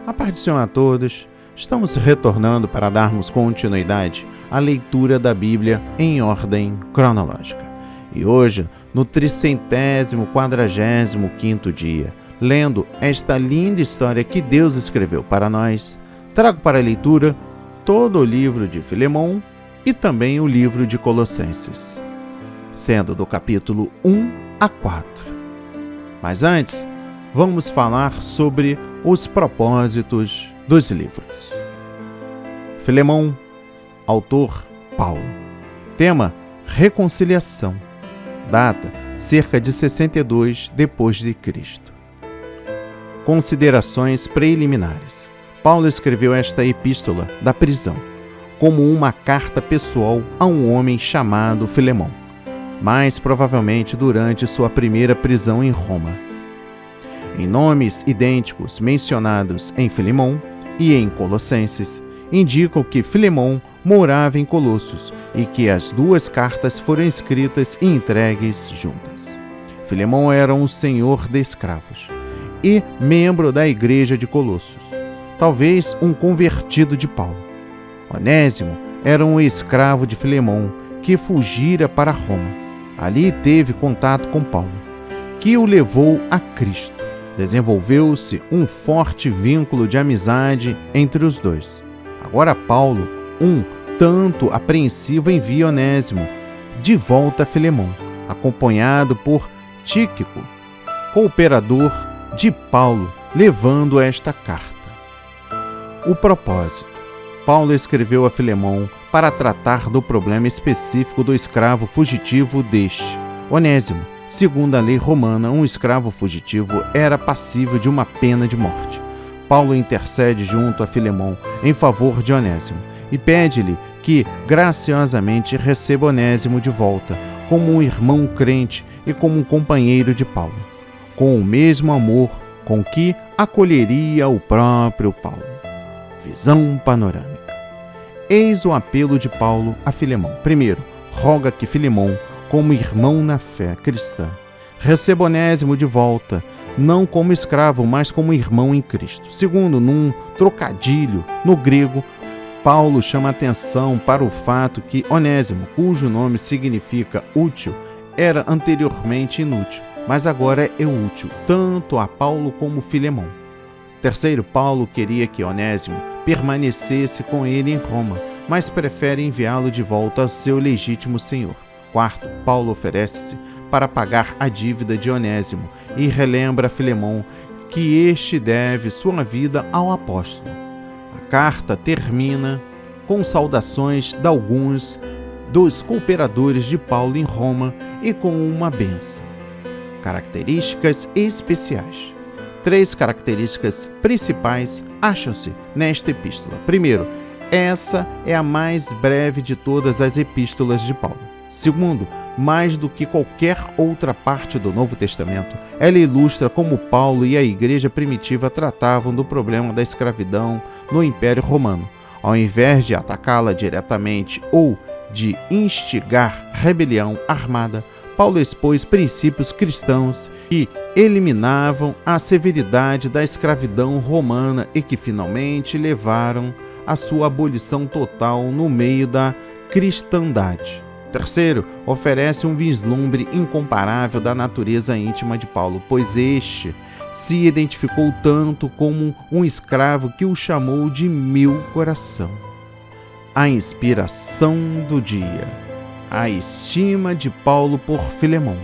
A paz do Senhor a todos. Estamos retornando para darmos continuidade à leitura da Bíblia em ordem cronológica. E hoje, no 345º dia, lendo esta linda história que Deus escreveu para nós, trago para a leitura todo o livro de Filemão e também o livro de Colossenses, sendo do capítulo 1 a 4. Mas antes, vamos falar sobre os propósitos dos livros. Filemão, autor Paulo. Tema: reconciliação. Data: cerca de 62 depois de Cristo. Considerações preliminares. Paulo escreveu esta epístola da prisão, como uma carta pessoal a um homem chamado Filemão, mais provavelmente durante sua primeira prisão em Roma. Em nomes idênticos mencionados em Filemão e em Colossenses, indicam que Filemão morava em Colossos e que as duas cartas foram escritas e entregues juntas. Filemão era um senhor de escravos e membro da igreja de Colossos, talvez um convertido de Paulo. Onésimo era um escravo de Filemão que fugira para Roma. Ali teve contato com Paulo, que o levou a Cristo. Desenvolveu-se um forte vínculo de amizade entre os dois. Agora Paulo, um tanto apreensivo, envia Onésimo de volta a Filemão, acompanhado por Tíquico, cooperador de Paulo, levando esta carta. O propósito: Paulo escreveu a Filemão para tratar do problema específico do escravo fugitivo deste, Onésimo. Segundo a lei romana, um escravo fugitivo era passível de uma pena de morte. Paulo intercede junto a Filemão em favor de Onésimo e pede-lhe que graciosamente receba Onésimo de volta como um irmão crente e como um companheiro de Paulo, com o mesmo amor com que acolheria o próprio Paulo. Visão panorâmica. Eis o apelo de Paulo a Filemão. Primeiro, roga que Filemão, como irmão na fé cristã, receba Onésimo de volta, não como escravo, mas como irmão em Cristo. Segundo, num trocadilho no grego, Paulo chama atenção para o fato que Onésimo, cujo nome significa útil, era anteriormente inútil, mas agora é útil, tanto a Paulo como Filemão. Terceiro, Paulo queria que Onésimo permanecesse com ele em Roma, mas prefere enviá-lo de volta ao seu legítimo senhor. Quarto, Paulo oferece-se para pagar a dívida de Onésimo e relembra a Filemão que este deve sua vida ao apóstolo. A carta termina com saudações de alguns dos cooperadores de Paulo em Roma e com uma bênção. Características especiais. 3 características principais acham-se nesta epístola. Primeiro, essa é a mais breve de todas as epístolas de Paulo. Segundo, mais do que qualquer outra parte do Novo Testamento, ela ilustra como Paulo e a igreja primitiva tratavam do problema da escravidão no Império Romano. Ao invés de atacá-la diretamente ou de instigar rebelião armada, Paulo expôs princípios cristãos que eliminavam a severidade da escravidão romana e que finalmente levaram à sua abolição total no meio da cristandade. Terceiro, oferece um vislumbre incomparável da natureza íntima de Paulo, pois este se identificou tanto como um escravo que o chamou de meu coração. A inspiração do dia. A estima de Paulo por Filemão.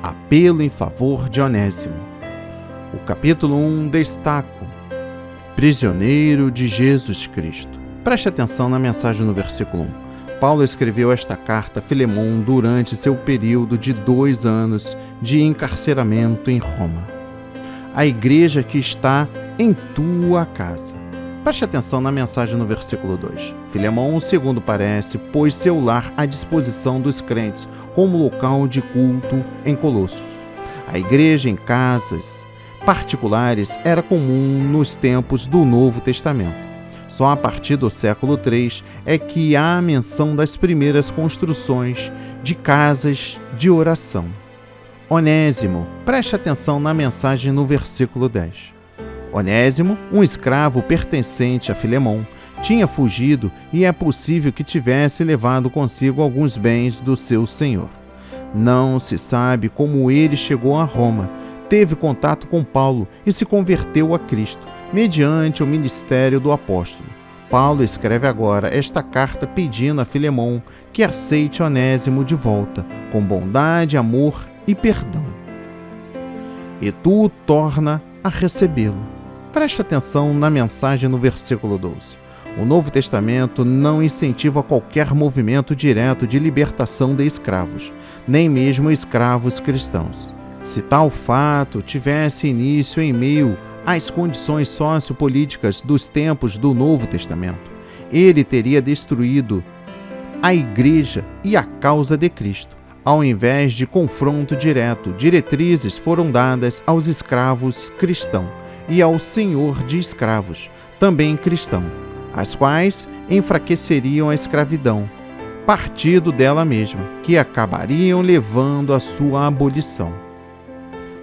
Apelo em favor de Onésimo. O capítulo 1 destaca: prisioneiro de Jesus Cristo. Preste atenção na mensagem no versículo 1. Paulo escreveu esta carta a Filemão durante seu período de 2 anos de encarceramento em Roma. A igreja que está em tua casa. Preste atenção na mensagem no versículo 2. Filemão, segundo parece, pôs seu lar à disposição dos crentes como local de culto em Colossos. A igreja em casas particulares era comum nos tempos do Novo Testamento. Só a partir do século III é que há a menção das primeiras construções de casas de oração. Onésimo, preste atenção na mensagem no versículo 10. Onésimo, um escravo pertencente a Filemon, tinha fugido e é possível que tivesse levado consigo alguns bens do seu senhor. Não se sabe como ele chegou a Roma, teve contato com Paulo e se converteu a Cristo, mediante o ministério do apóstolo. Paulo escreve agora esta carta pedindo a Filemon que aceite Onésimo de volta, com bondade, amor e perdão. E tu o torna a recebê-lo. Preste atenção na mensagem no versículo 12. O Novo Testamento não incentiva qualquer movimento direto de libertação de escravos, nem mesmo escravos cristãos. Se tal fato tivesse início em meio às condições sociopolíticas dos tempos do Novo Testamento, ele teria destruído a Igreja e a causa de Cristo. Ao invés de confronto direto, diretrizes foram dadas aos escravos cristãos e ao senhor de escravos, também cristão, as quais enfraqueceriam a escravidão, partido dela mesma, que acabariam levando à sua abolição.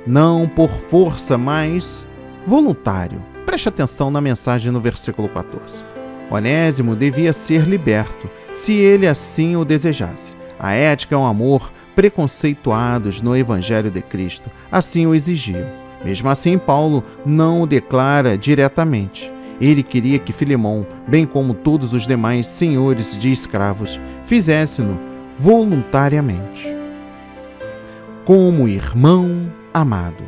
Não por força, mas voluntário. Preste atenção na mensagem no versículo 14. Onésimo devia ser liberto, se ele assim o desejasse. A ética e o amor, preconceituados no Evangelho de Cristo, assim o exigiam. Mesmo assim, Paulo não o declara diretamente. Ele queria que Filemon, bem como todos os demais senhores de escravos, fizessem-no voluntariamente. Como irmão amado.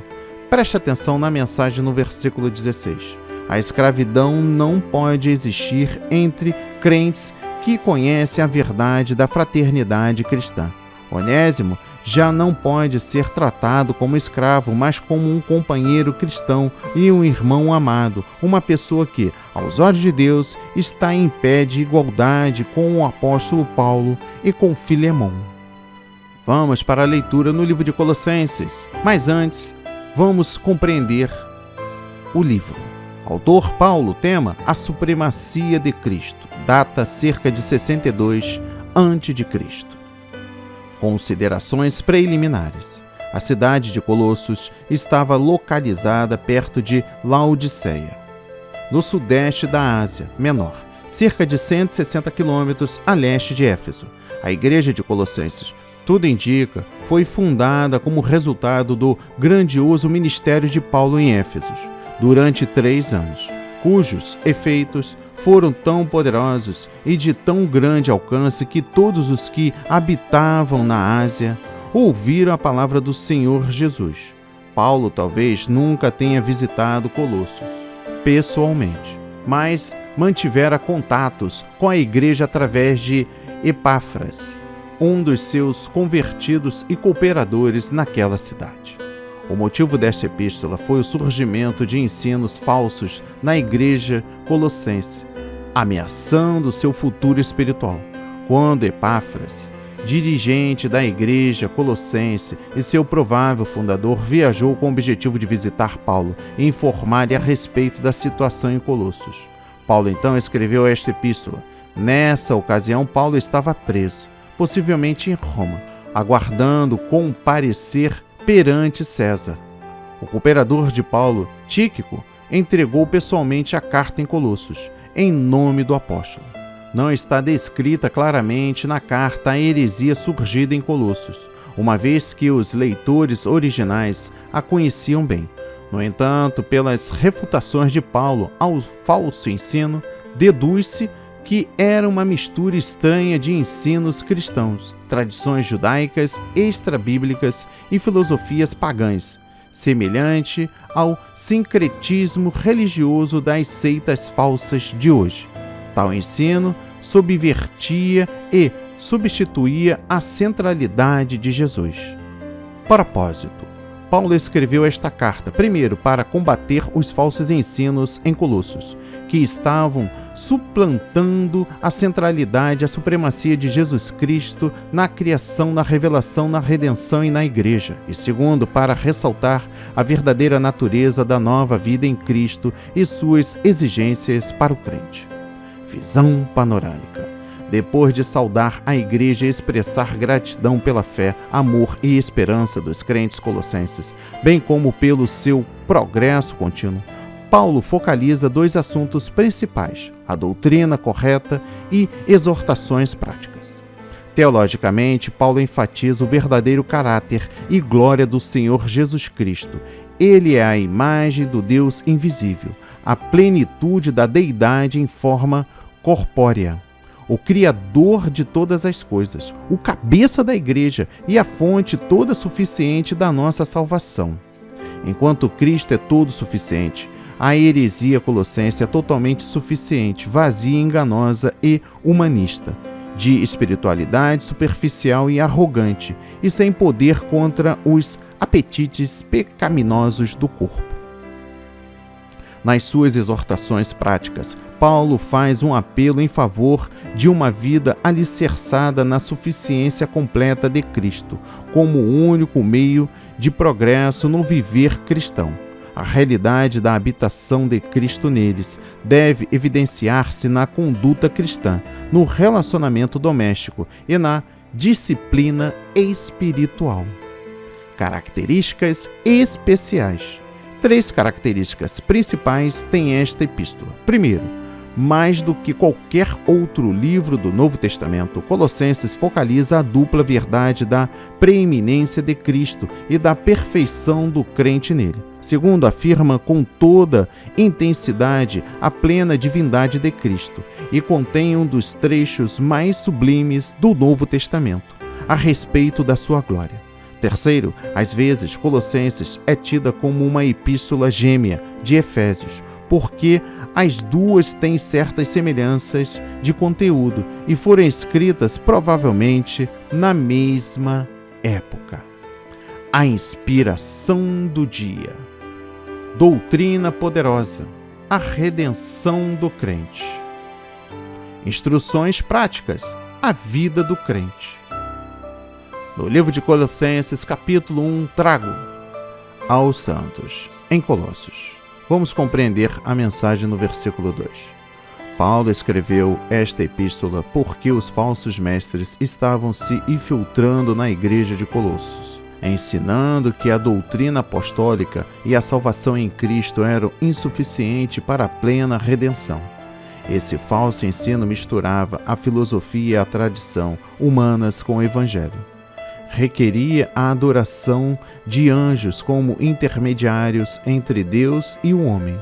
Preste atenção na mensagem no versículo 16. A escravidão não pode existir entre crentes que conhecem a verdade da fraternidade cristã. Onésimo já não pode ser tratado como escravo, mas como um companheiro cristão e um irmão amado, uma pessoa que, aos olhos de Deus, está em pé de igualdade com o apóstolo Paulo e com Filemon. Vamos para a leitura no livro de Colossenses, mas antes, vamos compreender o livro. Autor Paulo, tema: a supremacia de Cristo, data cerca de 62 a.C. Considerações preliminares. A cidade de Colossos estava localizada perto de Laodiceia, no sudeste da Ásia Menor, cerca de 160 quilômetros a leste de Éfeso. A igreja de Colossenses, tudo indica, foi fundada como resultado do grandioso ministério de Paulo em Éfeso, durante 3 anos, cujos efeitos foram tão poderosos e de tão grande alcance que todos os que habitavam na Ásia ouviram a palavra do Senhor Jesus. Paulo talvez nunca tenha visitado Colossos pessoalmente, mas mantivera contatos com a igreja através de Epáfras, um dos seus convertidos e cooperadores naquela cidade. O motivo desta epístola foi o surgimento de ensinos falsos na igreja colossense, ameaçando seu futuro espiritual. Quando Epáfras, dirigente da igreja colossense e seu provável fundador, viajou com o objetivo de visitar Paulo e informar-lhe a respeito da situação em Colossos, Paulo então escreveu esta epístola. Nessa ocasião, Paulo estava preso, possivelmente em Roma, aguardando comparecer perante César. O cooperador de Paulo, Tíquico, entregou pessoalmente a carta em Colossos, em nome do apóstolo. Não está descrita claramente na carta a heresia surgida em Colossos, uma vez que os leitores originais a conheciam bem. No entanto, pelas refutações de Paulo ao falso ensino, deduz-se que era uma mistura estranha de ensinos cristãos, tradições judaicas, extrabíblicas e filosofias pagãs, semelhante ao sincretismo religioso das seitas falsas de hoje. Tal ensino subvertia e substituía a centralidade de Jesus. Propósito: Paulo escreveu esta carta, primeiro, para combater os falsos ensinos em Colossos, que estavam suplantando a centralidade e a supremacia de Jesus Cristo na criação, na revelação, na redenção e na igreja. E segundo, para ressaltar a verdadeira natureza da nova vida em Cristo e suas exigências para o crente. Visão panorâmica. Depois de saudar a igreja e expressar gratidão pela fé, amor e esperança dos crentes colossenses, bem como pelo seu progresso contínuo, Paulo focaliza dois assuntos principais: a doutrina correta e exortações práticas. Teologicamente, Paulo enfatiza o verdadeiro caráter e glória do Senhor Jesus Cristo. Ele é a imagem do Deus invisível, a plenitude da deidade em forma corpórea, o Criador de todas as coisas, o cabeça da igreja e a fonte toda suficiente da nossa salvação. Enquanto Cristo é todo suficiente, a heresia colossense é totalmente suficiente, vazia, enganosa e humanista, de espiritualidade superficial e arrogante, e sem poder contra os apetites pecaminosos do corpo. Nas suas exortações práticas, Paulo faz um apelo em favor de uma vida alicerçada na suficiência completa de Cristo, como o único meio de progresso no viver cristão. A realidade da habitação de Cristo neles deve evidenciar-se na conduta cristã, no relacionamento doméstico e na disciplina espiritual. Características especiais. 3 características principais tem esta epístola. Primeiro, mais do que qualquer outro livro do Novo Testamento, Colossenses focaliza a dupla verdade da preeminência de Cristo e da perfeição do crente nele. Segundo, afirma com toda intensidade a plena divindade de Cristo e contém um dos trechos mais sublimes do Novo Testamento, a respeito da sua glória. Terceiro, às vezes, Colossenses é tida como uma epístola gêmea de Efésios, porque as duas têm certas semelhanças de conteúdo e foram escritas provavelmente na mesma época. A inspiração do dia. Doutrina poderosa. A redenção do crente. Instruções práticas. A vida do crente. No livro de Colossenses, capítulo 1, trago aos santos em Colossos. Vamos compreender a mensagem no versículo 2. Paulo escreveu esta epístola porque os falsos mestres estavam se infiltrando na igreja de Colossos, ensinando que a doutrina apostólica e a salvação em Cristo eram insuficientes para a plena redenção. Esse falso ensino misturava a filosofia e a tradição humanas com o evangelho. Requeria a adoração de anjos como intermediários entre Deus e o homem.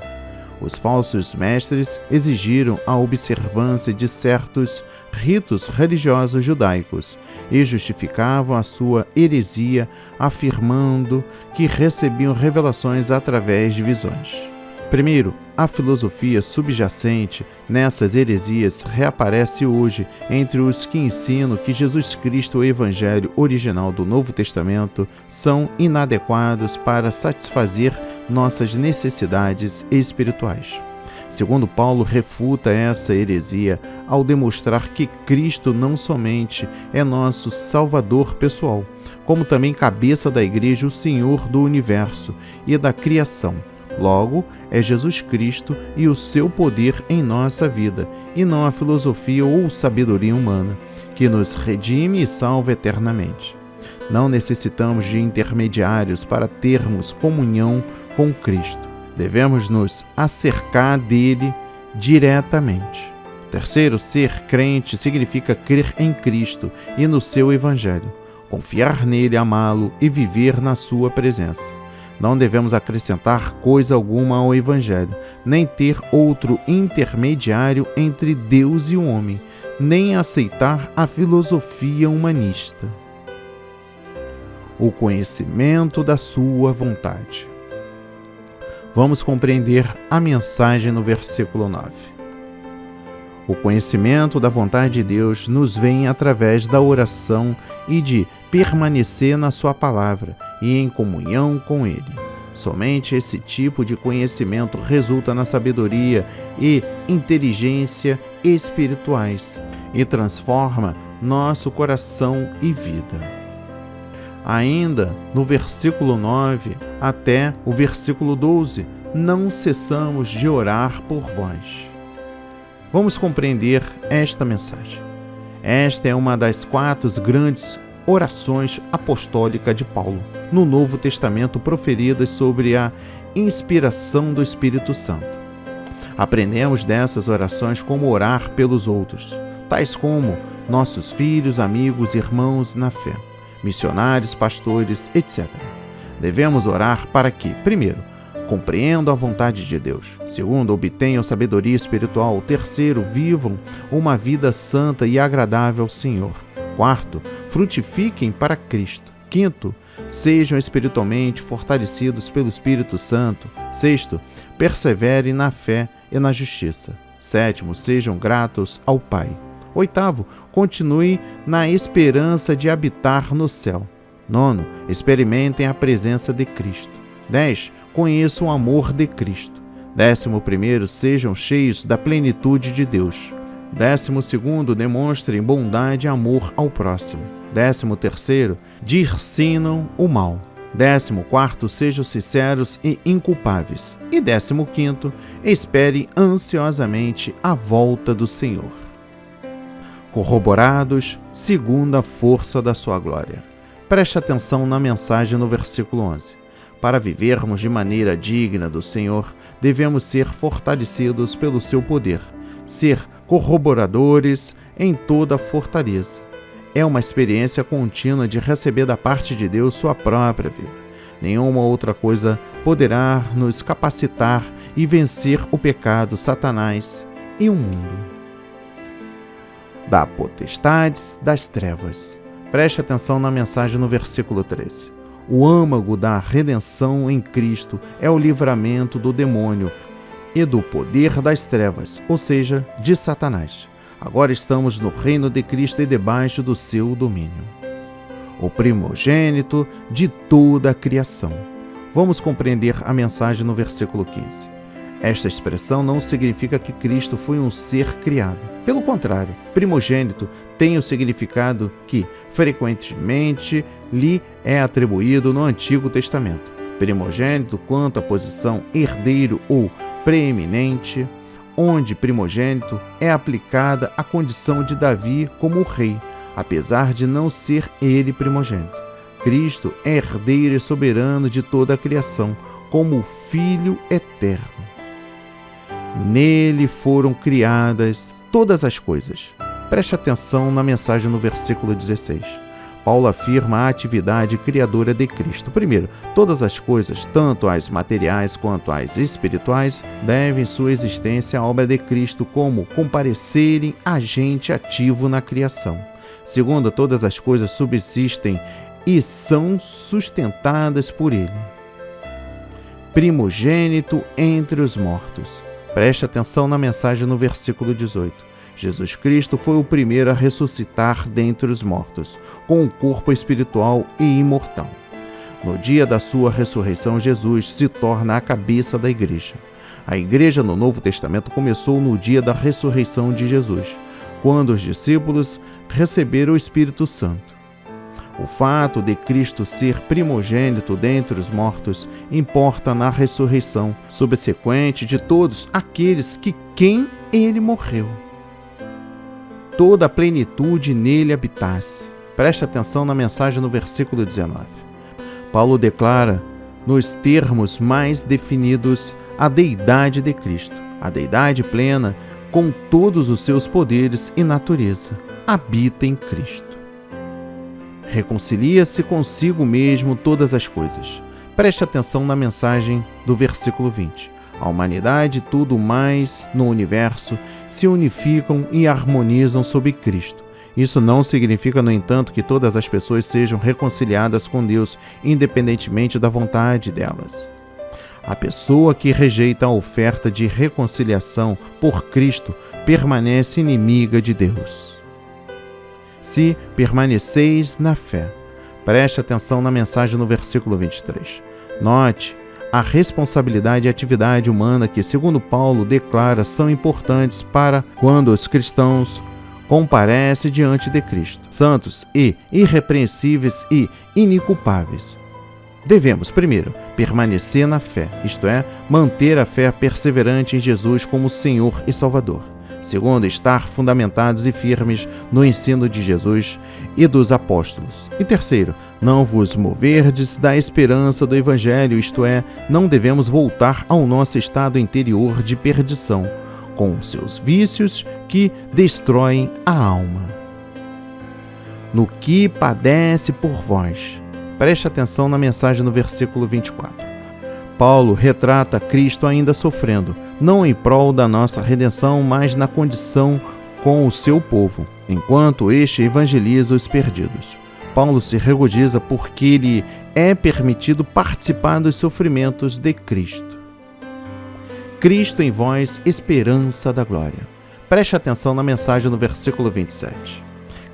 Os falsos mestres exigiram a observância de certos ritos religiosos judaicos e justificavam a sua heresia afirmando que recebiam revelações através de visões. Primeiro, a filosofia subjacente nessas heresias reaparece hoje entre os que ensinam que Jesus Cristo, o Evangelho original do Novo Testamento, são inadequados para satisfazer nossas necessidades espirituais. Segundo Paulo, refuta essa heresia ao demonstrar que Cristo não somente é nosso Salvador pessoal, como também cabeça da Igreja, o Senhor do Universo e da criação. Logo, é Jesus Cristo e o seu poder em nossa vida, e não a filosofia ou sabedoria humana, que nos redime e salva eternamente. Não necessitamos de intermediários para termos comunhão com Cristo. Devemos nos acercar dele diretamente. Terceiro, ser crente significa crer em Cristo e no seu Evangelho, confiar nele, amá-lo e viver na sua presença. Não devemos acrescentar coisa alguma ao Evangelho, nem ter outro intermediário entre Deus e o homem, nem aceitar a filosofia humanista. O conhecimento da sua vontade. Vamos compreender a mensagem no versículo 9. O conhecimento da vontade de Deus nos vem através da oração e de permanecer na sua palavra e em comunhão com Ele. Somente esse tipo de conhecimento resulta na sabedoria e inteligência espirituais e transforma nosso coração e vida. Ainda no versículo 9 até o versículo 12, não cessamos de orar por vós. Vamos compreender esta mensagem. Esta é uma das 4 grandes orações apostólicas de Paulo no Novo Testamento proferidas sobre a inspiração do Espírito Santo. Aprendemos dessas orações como orar pelos outros, tais como nossos filhos, amigos, irmãos na fé, missionários, pastores, etc. Devemos orar para que, primeiro, compreendam a vontade de Deus. Segundo, obtenham sabedoria espiritual. Terceiro, vivam uma vida santa e agradável ao Senhor. Quarto, frutifiquem para Cristo. Quinto, sejam espiritualmente fortalecidos pelo Espírito Santo. Sexto, perseverem na fé e na justiça. Sétimo, sejam gratos ao Pai. Oitavo, continue na esperança de habitar no céu. Nono, experimentem a presença de Cristo. 10. Conheçam o amor de Cristo. 11, sejam cheios da plenitude de Deus. 12, demonstrem bondade e amor ao próximo. 13, discernam o mal. 14, sejam sinceros e inculpáveis. E 15, esperem ansiosamente a volta do Senhor. Corroborados segundo a força da sua glória. Preste atenção na mensagem no versículo 11. Para vivermos de maneira digna do Senhor, devemos ser fortalecidos pelo seu poder, ser corroboradores em toda a fortaleza. É uma experiência contínua de receber da parte de Deus sua própria vida. Nenhuma outra coisa poderá nos capacitar e vencer o pecado, Satanás e o mundo. Da potestades das trevas. Preste atenção na mensagem no versículo 13. O âmago da redenção em Cristo é o livramento do demônio e do poder das trevas, ou seja, de Satanás. Agora estamos no reino de Cristo e debaixo do seu domínio. O primogênito de toda a criação. Vamos compreender a mensagem no versículo 15. Esta expressão não significa que Cristo foi um ser criado. Pelo contrário, primogênito tem o significado que, frequentemente, lhe é atribuído no Antigo Testamento. Primogênito quanto à posição herdeiro ou preeminente, onde primogênito é aplicada à condição de Davi como rei, apesar de não ser ele primogênito. Cristo é herdeiro e soberano de toda a criação, como o Filho eterno. Nele foram criadas todas as coisas. Preste atenção na mensagem no versículo 16. Paulo afirma a atividade criadora de Cristo. Primeiro, todas as coisas, tanto as materiais quanto as espirituais, devem sua existência à obra de Cristo como comparecerem agente ativo na criação. Segundo, todas as coisas subsistem e são sustentadas por Ele. Primogênito entre os mortos. Preste atenção na mensagem no versículo 18. Jesus Cristo foi o primeiro a ressuscitar dentre os mortos, com um corpo espiritual e imortal. No dia da sua ressurreição, Jesus se torna a cabeça da igreja. A igreja no Novo Testamento começou no dia da ressurreição de Jesus, quando os discípulos receberam o Espírito Santo. O fato de Cristo ser primogênito dentre os mortos importa na ressurreição subsequente de todos aqueles que quem ele morreu. Toda a plenitude nele habitasse. Preste atenção na mensagem no versículo 19. Paulo declara, nos termos mais definidos, a deidade de Cristo, a deidade plena, com todos os seus poderes e natureza, habita em Cristo. Reconcilia-se consigo mesmo todas as coisas. Preste atenção na mensagem do versículo 20. A humanidade e tudo mais no universo se unificam e harmonizam sob Cristo. Isso não significa, no entanto, que todas as pessoas sejam reconciliadas com Deus, independentemente da vontade delas. A pessoa que rejeita a oferta de reconciliação por Cristo permanece inimiga de Deus. Se permaneceis na fé. Preste atenção na mensagem no versículo 23. Note a responsabilidade e atividade humana que, segundo Paulo, declara são importantes para quando os cristãos comparecem diante de Cristo, santos e irrepreensíveis e inculpáveis. Devemos, primeiro, permanecer na fé, isto é, manter a fé perseverante em Jesus como Senhor e Salvador. Segundo, estar fundamentados e firmes no ensino de Jesus e dos apóstolos. E terceiro, Não vos moverdes da esperança do Evangelho, isto é, não devemos voltar ao nosso estado interior de perdição, com os seus vícios que destroem a alma. No que padece por vós. Preste atenção na mensagem no versículo 24. Paulo retrata Cristo ainda sofrendo, não em prol da nossa redenção, mas na condição com o seu povo, enquanto este evangeliza os perdidos. Paulo se regozija porque lhe é permitido participar dos sofrimentos de Cristo. Cristo em vós, esperança da glória. Preste atenção na mensagem no versículo 27.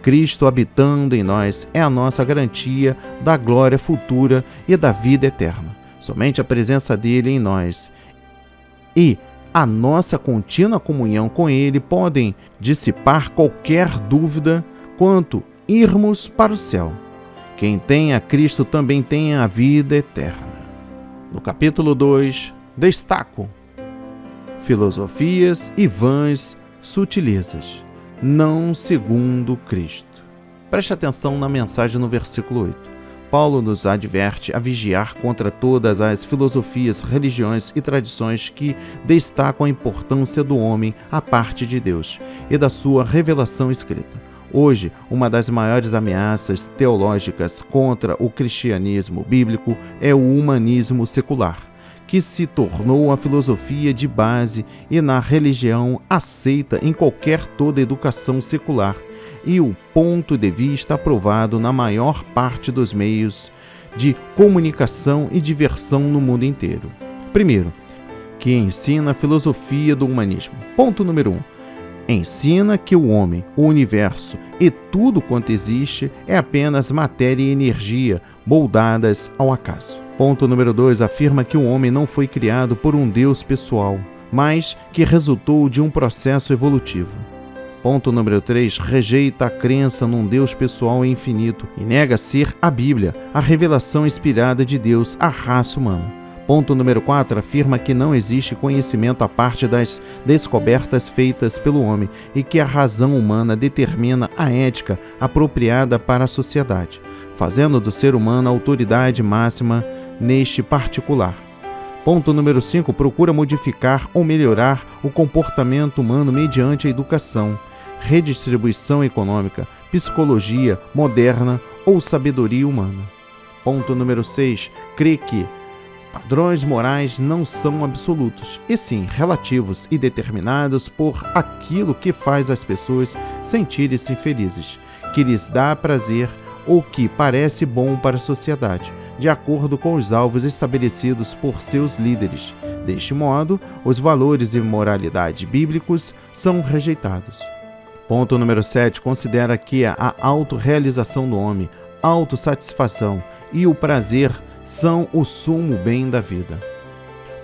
Cristo habitando em nós é a nossa garantia da glória futura e da vida eterna. Somente a presença dele em nós e a nossa contínua comunhão com ele podem dissipar qualquer dúvida quanto irmos para o céu. Quem tem a Cristo também tem a vida eterna. No capítulo 2, destaco filosofias e vãs sutilezas, não segundo Cristo. Preste atenção na mensagem no versículo 8. Paulo nos adverte a vigiar contra todas as filosofias, religiões e tradições que destacam a importância do homem à parte de Deus e da sua revelação escrita. Hoje, uma das maiores ameaças teológicas contra o cristianismo bíblico é o humanismo secular, que se tornou a filosofia de base e na religião aceita em qualquer toda educação secular e o ponto de vista aprovado na maior parte dos meios de comunicação e diversão no mundo inteiro. Primeiro, que ensina a filosofia do humanismo. Ponto número 1. Ensina que o homem, o universo e tudo quanto existe é apenas matéria e energia moldadas ao acaso. Ponto número 2. Afirma que o homem não foi criado por um Deus pessoal, mas que resultou de um processo evolutivo. Ponto número 3. Rejeita a crença num Deus pessoal e infinito e nega ser a Bíblia, a revelação inspirada de Deus à raça humana. Ponto número 4. Afirma que não existe conhecimento à parte das descobertas feitas pelo homem e que a razão humana determina a ética apropriada para a sociedade, fazendo do ser humano a autoridade máxima neste particular. Ponto número 5. Procura modificar ou melhorar o comportamento humano mediante a educação, redistribuição econômica, psicologia moderna ou sabedoria humana. Ponto número 6. Crê que padrões morais não são absolutos, e sim relativos e determinados por aquilo que faz as pessoas sentirem-se felizes, que lhes dá prazer ou que parece bom para a sociedade, de acordo com os alvos estabelecidos por seus líderes. Deste modo, os valores e moralidade bíblicos são rejeitados. Ponto número 7. Considera que a autorrealização do homem, autossatisfação e o prazer são o sumo bem da vida.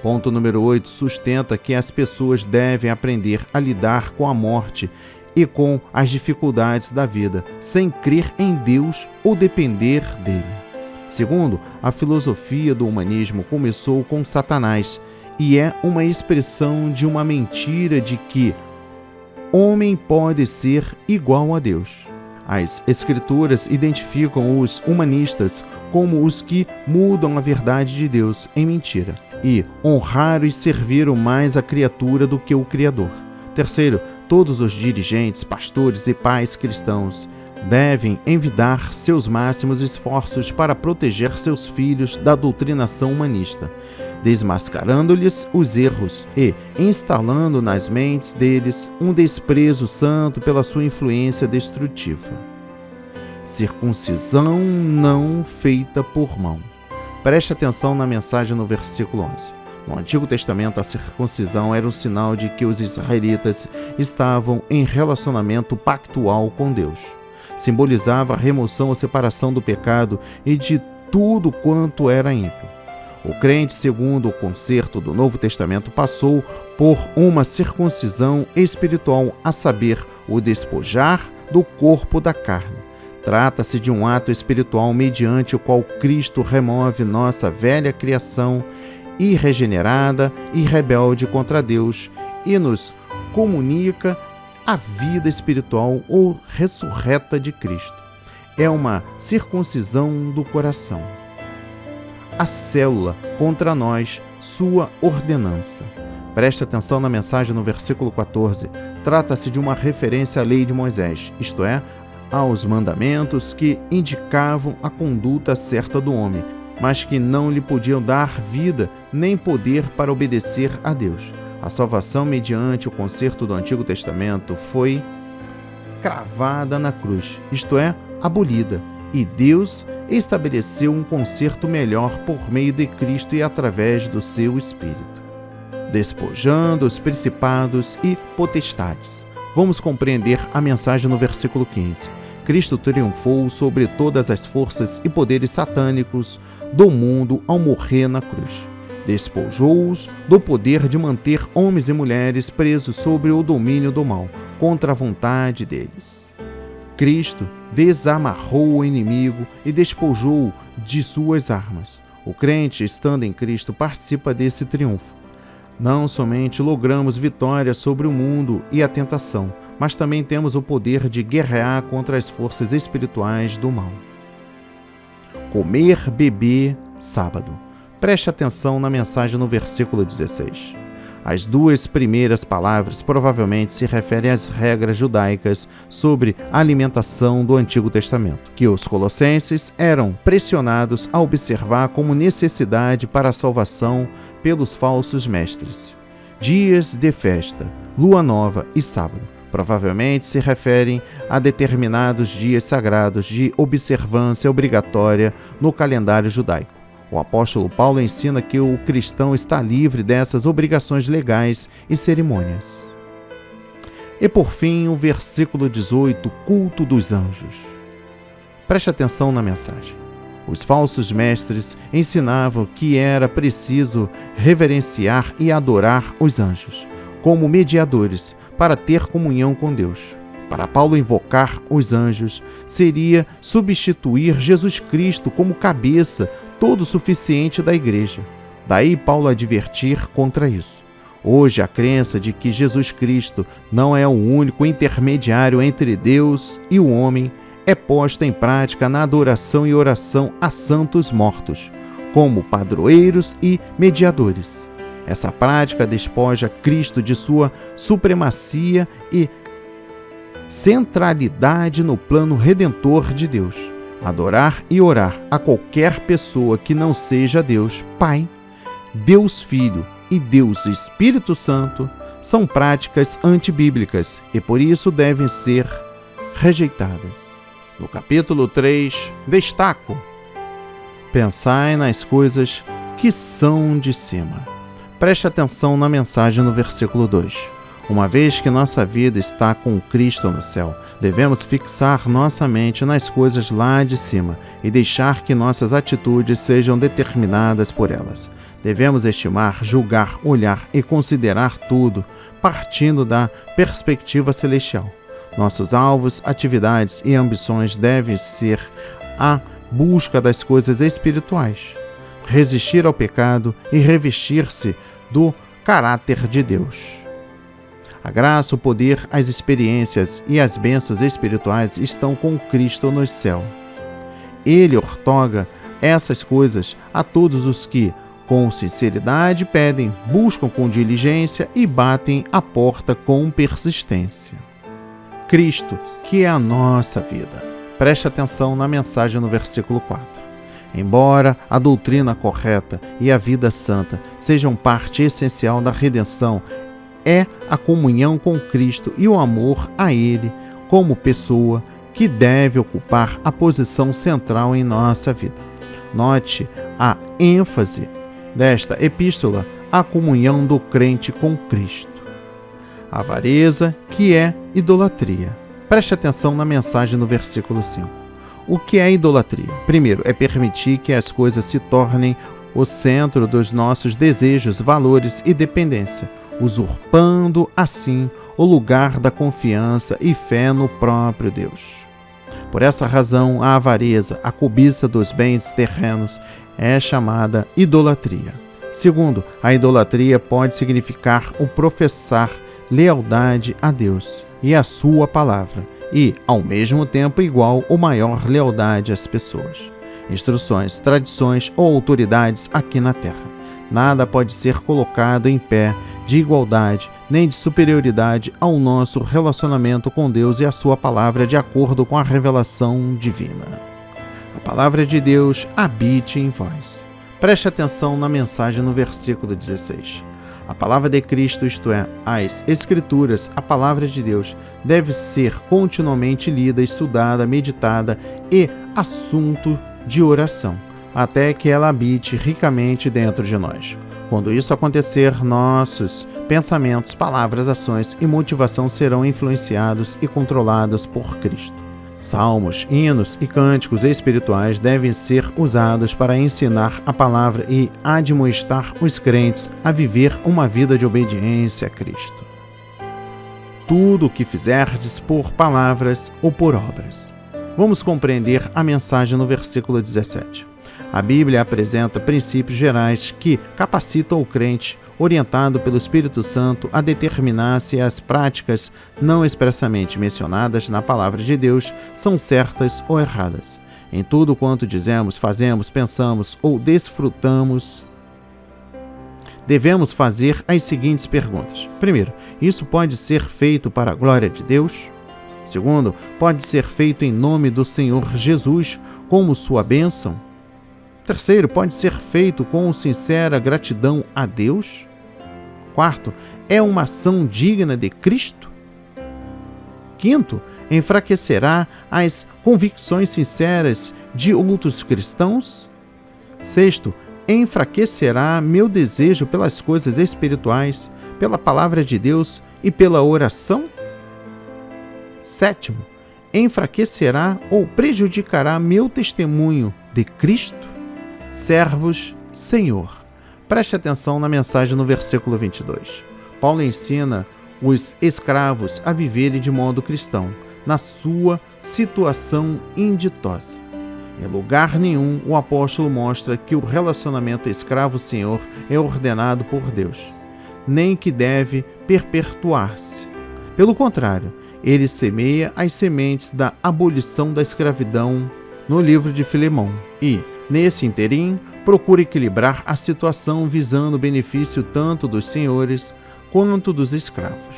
Ponto número 8. Sustenta que as pessoas devem aprender a lidar com a morte e com as dificuldades da vida, sem crer em Deus ou depender dele. Segundo, a filosofia do humanismo começou com Satanás e é uma expressão de uma mentira de que homem pode ser igual a Deus. As Escrituras identificam os humanistas como os que mudam a verdade de Deus em mentira e honraram e serviram mais a criatura do que o Criador. Terceiro, todos os dirigentes, pastores e pais cristãos devem envidar seus máximos esforços para proteger seus filhos da doutrinação humanista, desmascarando-lhes os erros e instalando nas mentes deles um desprezo santo pela sua influência destrutiva. Circuncisão não feita por mão. Preste atenção na mensagem no versículo 11. No Antigo Testamento, a circuncisão era um sinal de que os israelitas estavam em relacionamento pactual com Deus. Simbolizava a remoção ou separação do pecado e de tudo quanto era ímpio. O crente, segundo o concerto do Novo Testamento, passou por uma circuncisão espiritual, a saber, o despojar do corpo da carne. Trata-se de um ato espiritual mediante o qual Cristo remove nossa velha criação irregenerada e rebelde contra Deus e nos comunica a vida espiritual ou ressurreta de Cristo. é uma circuncisão do coração. A célula contra nós, sua ordenança. Preste atenção na mensagem no versículo 14. Trata-se de uma referência à lei de Moisés, isto é, aos mandamentos que indicavam a conduta certa do homem, mas que não lhe podiam dar vida nem poder para obedecer a Deus. A salvação mediante o conserto do Antigo Testamento foi cravada na cruz, isto é, abolida, e Deus estabeleceu um conserto melhor por meio de Cristo e através do seu Espírito, despojando os principados e potestades. Vamos compreender a mensagem no versículo 15. Cristo triunfou sobre todas as forças e poderes satânicos do mundo ao morrer na cruz. Despojou-os do poder de manter homens e mulheres presos sob o domínio do mal, contra a vontade deles. Cristo desamarrou o inimigo e despojou-o de suas armas. O crente, estando em Cristo, participa desse triunfo. Não somente logramos vitória sobre o mundo e a tentação, mas também temos o poder de guerrear contra as forças espirituais do mal. Comer, beber, sábado. Preste atenção na mensagem no versículo 16. As duas primeiras palavras provavelmente se referem às regras judaicas sobre a alimentação do Antigo Testamento, que os colossenses eram pressionados a observar como necessidade para a salvação pelos falsos mestres. Dias de festa, lua nova e sábado provavelmente se referem a determinados dias sagrados de observância obrigatória no calendário judaico. O apóstolo Paulo ensina que o cristão está livre dessas obrigações legais e cerimônias. E por fim, o versículo 18, culto dos anjos. Preste atenção na mensagem. Os falsos mestres ensinavam que era preciso reverenciar e adorar os anjos como mediadores para ter comunhão com Deus. Para Paulo, invocar os anjos seria substituir Jesus Cristo como cabeça todo suficiente da igreja. Daí Paulo advertir contra isso. Hoje, a crença de que Jesus Cristo não é o único intermediário entre Deus e o homem é posta em prática na adoração e oração a santos mortos, como padroeiros e mediadores. Essa prática despoja Cristo de sua supremacia e centralidade no plano redentor de Deus. Adorar e orar a qualquer pessoa que não seja Deus Pai, Deus Filho e Deus Espírito Santo são práticas antibíblicas e por isso devem ser rejeitadas. No capítulo 3, destaco: pensai nas coisas que são de cima. Preste atenção na mensagem no versículo 2. Uma vez que nossa vida está com Cristo no céu, devemos fixar nossa mente nas coisas lá de cima e deixar que nossas atitudes sejam determinadas por elas. Devemos estimar, julgar, olhar e considerar tudo partindo da perspectiva celestial. Nossos alvos, atividades e ambições devem ser a busca das coisas espirituais, resistir ao pecado e revestir-se do caráter de Deus. A graça, o poder, as experiências e as bênçãos espirituais estão com Cristo no céu. Ele outorga essas coisas a todos os que, com sinceridade, pedem, buscam com diligência e batem a porta com persistência. Cristo, que é a nossa vida. Preste atenção na mensagem no versículo 4. Embora a doutrina correta e a vida santa sejam parte essencial da redenção, é a comunhão com Cristo e o amor a Ele como pessoa que deve ocupar a posição central em nossa vida. Note a ênfase desta epístola à comunhão do crente com Cristo. Avareza, que é idolatria. Preste atenção na mensagem no versículo 5. O que é idolatria? Primeiro, é permitir que as coisas se tornem o centro dos nossos desejos, valores e dependência, usurpando, assim, o lugar da confiança e fé no próprio Deus. Por essa razão, a avareza, a cobiça dos bens terrenos, é chamada idolatria. Segundo, a idolatria pode significar o professar lealdade a Deus e a sua palavra, e, ao mesmo tempo, igual ou maior lealdade às pessoas, instruções, tradições ou autoridades aqui na Terra. Nada pode ser colocado em pé de igualdade nem de superioridade ao nosso relacionamento com Deus e a sua palavra de acordo com a revelação divina. A palavra de Deus habite em vós. Preste atenção na mensagem no versículo 16. A palavra de Cristo, isto é, as Escrituras, a palavra de Deus, deve ser continuamente lida, estudada, meditada e assunto de oração, até que ela habite ricamente dentro de nós. Quando isso acontecer, nossos pensamentos, palavras, ações e motivação serão influenciados e controlados por Cristo. Salmos, hinos e cânticos espirituais devem ser usados para ensinar a palavra e admoestar os crentes a viver uma vida de obediência a Cristo. Tudo o que fizerdes por palavras ou por obras. Vamos compreender a mensagem no versículo 17. A Bíblia apresenta princípios gerais que capacitam o crente, orientado pelo Espírito Santo, a determinar se as práticas não expressamente mencionadas na Palavra de Deus são certas ou erradas. Em tudo quanto dizemos, fazemos, pensamos ou desfrutamos, devemos fazer as seguintes perguntas. Primeiro, isso pode ser feito para a glória de Deus? Segundo, pode ser feito em nome do Senhor Jesus como sua bênção? Terceiro, pode ser feito com sincera gratidão a Deus? Quarto, é uma ação digna de Cristo? Quinto, enfraquecerá as convicções sinceras de outros cristãos? Sexto, enfraquecerá meu desejo pelas coisas espirituais, pela palavra de Deus e pela oração? Sétimo, enfraquecerá ou prejudicará meu testemunho de Cristo? Servos, Senhor. Preste atenção na mensagem no versículo 22. Paulo ensina os escravos a viverem de modo cristão, na sua situação inditosa. Em lugar nenhum, o apóstolo mostra que o relacionamento escravo-senhor é ordenado por Deus, nem que deve perpetuar-se. Pelo contrário, ele semeia as sementes da abolição da escravidão no livro de Filemão e, nesse interim, procura equilibrar a situação visando o benefício tanto dos senhores quanto dos escravos.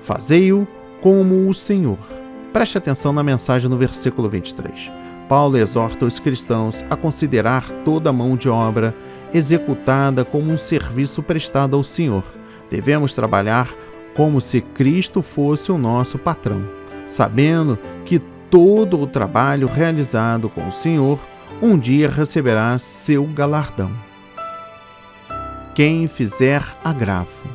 Fazei-o como o Senhor. Preste atenção na mensagem no versículo 23. Paulo exorta os cristãos a considerar toda a mão de obra executada como um serviço prestado ao Senhor. Devemos trabalhar como se Cristo fosse o nosso patrão, sabendo que todo o trabalho realizado com o Senhor um dia receberá seu galardão. Quem fizer agravo.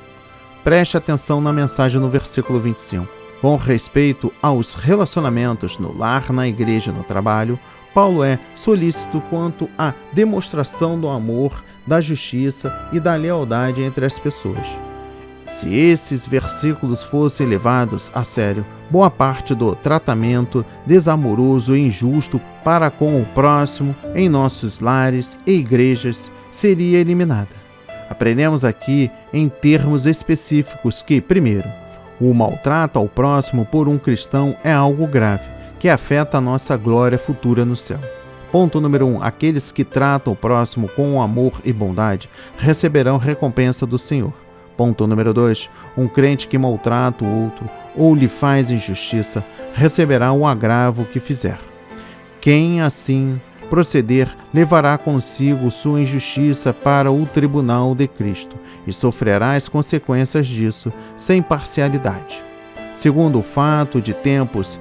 Preste atenção na mensagem no versículo 25. Com respeito aos relacionamentos no lar, na igreja e no trabalho, Paulo é solícito quanto à demonstração do amor, da justiça e da lealdade entre as pessoas. Se esses versículos fossem levados a sério, boa parte do tratamento desamoroso e injusto para com o próximo em nossos lares e igrejas seria eliminada. Aprendemos aqui em termos específicos que, primeiro, o maltrato ao próximo por um cristão é algo grave, que afeta a nossa glória futura no céu. Ponto número 1. Aqueles que tratam o próximo com amor e bondade receberão recompensa do Senhor. Ponto número 2. Um crente que maltrata o outro ou lhe faz injustiça receberá o agravo que fizer. Quem assim proceder levará consigo sua injustiça para o tribunal de Cristo e sofrerá as consequências disso sem parcialidade. Segundo o fato de tempos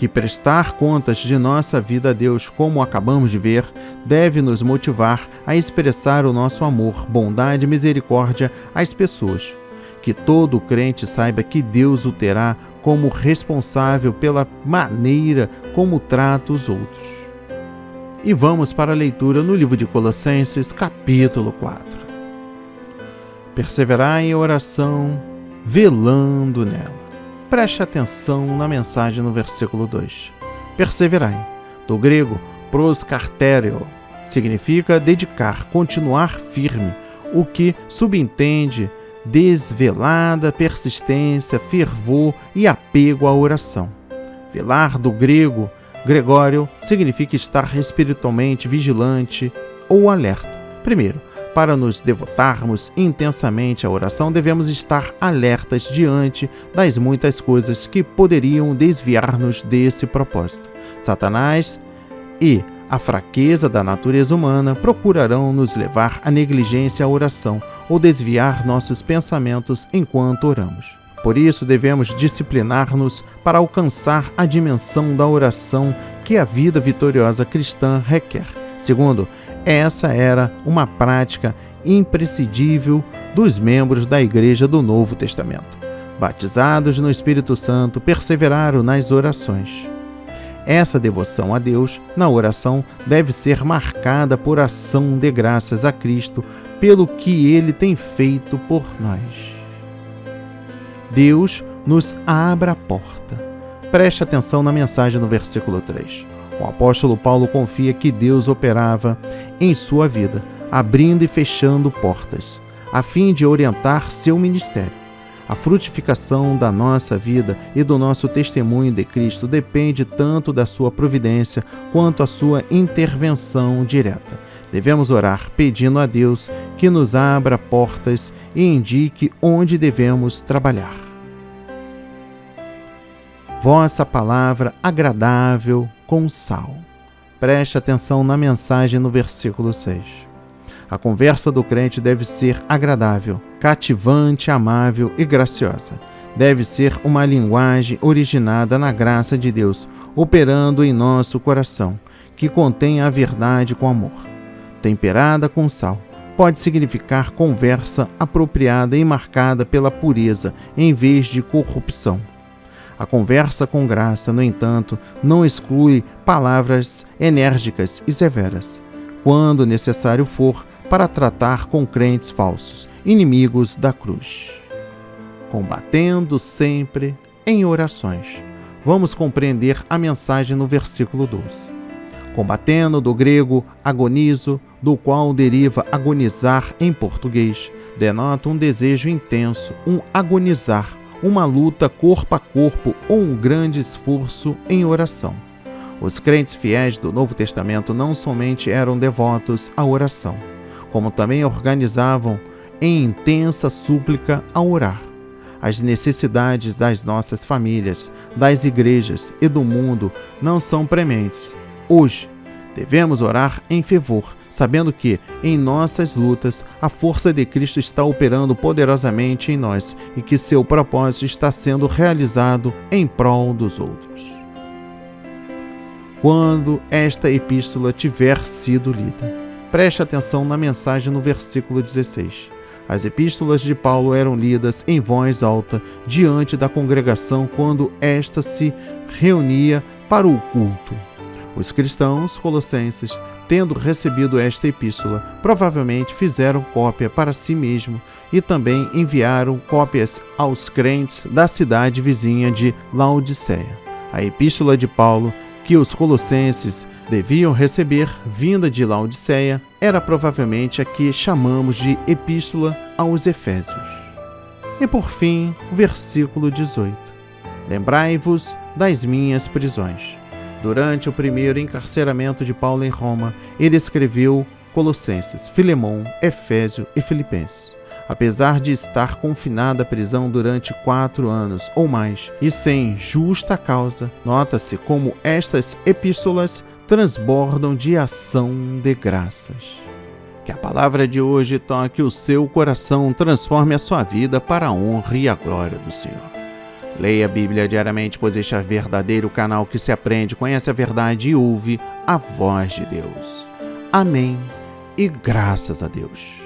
que prestar contas de nossa vida a Deus, como acabamos de ver, deve nos motivar a expressar o nosso amor, bondade e misericórdia às pessoas. Que todo crente saiba que Deus o terá como responsável pela maneira como trata os outros. E vamos para a leitura no livro de Colossenses, capítulo 4. Perseverai em oração, velando nela. Preste atenção na mensagem no versículo 2. Perseverai, do grego proskarterio, significa dedicar, continuar firme, o que subentende desvelada persistência, fervor e apego à oração. Velar, do grego Gregório, significa estar espiritualmente vigilante ou alerta. Primeiro, para nos devotarmos intensamente à oração, devemos estar alertas diante das muitas coisas que poderiam desviar-nos desse propósito. Satanás e a fraqueza da natureza humana procurarão nos levar à negligência à oração ou desviar nossos pensamentos enquanto oramos. Por isso, devemos disciplinar-nos para alcançar a dimensão da oração que a vida vitoriosa cristã requer. Segundo, essa era uma prática imprescindível dos membros da Igreja do Novo Testamento. Batizados no Espírito Santo, perseveraram nas orações. Essa devoção a Deus na oração deve ser marcada por ação de graças a Cristo pelo que Ele tem feito por nós. Deus nos abre a porta. Preste atenção na mensagem no versículo 3. O apóstolo Paulo confia que Deus operava em sua vida, abrindo e fechando portas, a fim de orientar seu ministério. A frutificação da nossa vida e do nosso testemunho de Cristo depende tanto da sua providência quanto a sua intervenção direta. Devemos orar pedindo a Deus que nos abra portas e indique onde devemos trabalhar. Vossa palavra agradável com sal. Preste atenção na mensagem no versículo 6. A conversa do crente deve ser agradável, cativante, amável e graciosa. Deve ser uma linguagem originada na graça de Deus, operando em nosso coração, que contém a verdade com amor. Temperada com sal, pode significar conversa apropriada e marcada pela pureza, em vez de corrupção. A conversa com graça, no entanto, não exclui palavras enérgicas e severas, quando necessário for, para tratar com crentes falsos, inimigos da cruz. Combatendo sempre em orações. Vamos compreender a mensagem no versículo 12. Combatendo, do grego agonizo, do qual deriva agonizar em português, denota um desejo intenso, um agonizar, uma luta corpo a corpo ou um grande esforço em oração. Os crentes fiéis do Novo Testamento não somente eram devotos à oração, como também organizavam em intensa súplica a orar. As necessidades das nossas famílias, das igrejas e do mundo não são prementes. Hoje, devemos orar em fervor, sabendo que, em nossas lutas, a força de Cristo está operando poderosamente em nós e que seu propósito está sendo realizado em prol dos outros. Quando esta epístola tiver sido lida, preste atenção na mensagem no versículo 16. As epístolas de Paulo eram lidas em voz alta diante da congregação quando esta se reunia para o culto. Os cristãos colossenses, tendo recebido esta epístola, provavelmente fizeram cópia para si mesmo e também enviaram cópias aos crentes da cidade vizinha de Laodiceia. A epístola de Paulo, que os colossenses deviam receber, vinda de Laodiceia, era provavelmente a que chamamos de Epístola aos Efésios. E por fim, o versículo 18. Lembrai-vos das minhas prisões. Durante o primeiro encarceramento de Paulo em Roma, ele escreveu Colossenses, Filemão, Efésio e Filipenses. Apesar de estar confinado à prisão durante 4 anos ou mais e sem justa causa, nota-se como estas epístolas transbordam de ação de graças. Que a palavra de hoje toque o seu coração, transforme a sua vida para a honra e a glória do Senhor. Leia a Bíblia diariamente, pois este é o verdadeiro canal que se aprende, conhece a verdade e ouve a voz de Deus. Amém e graças a Deus.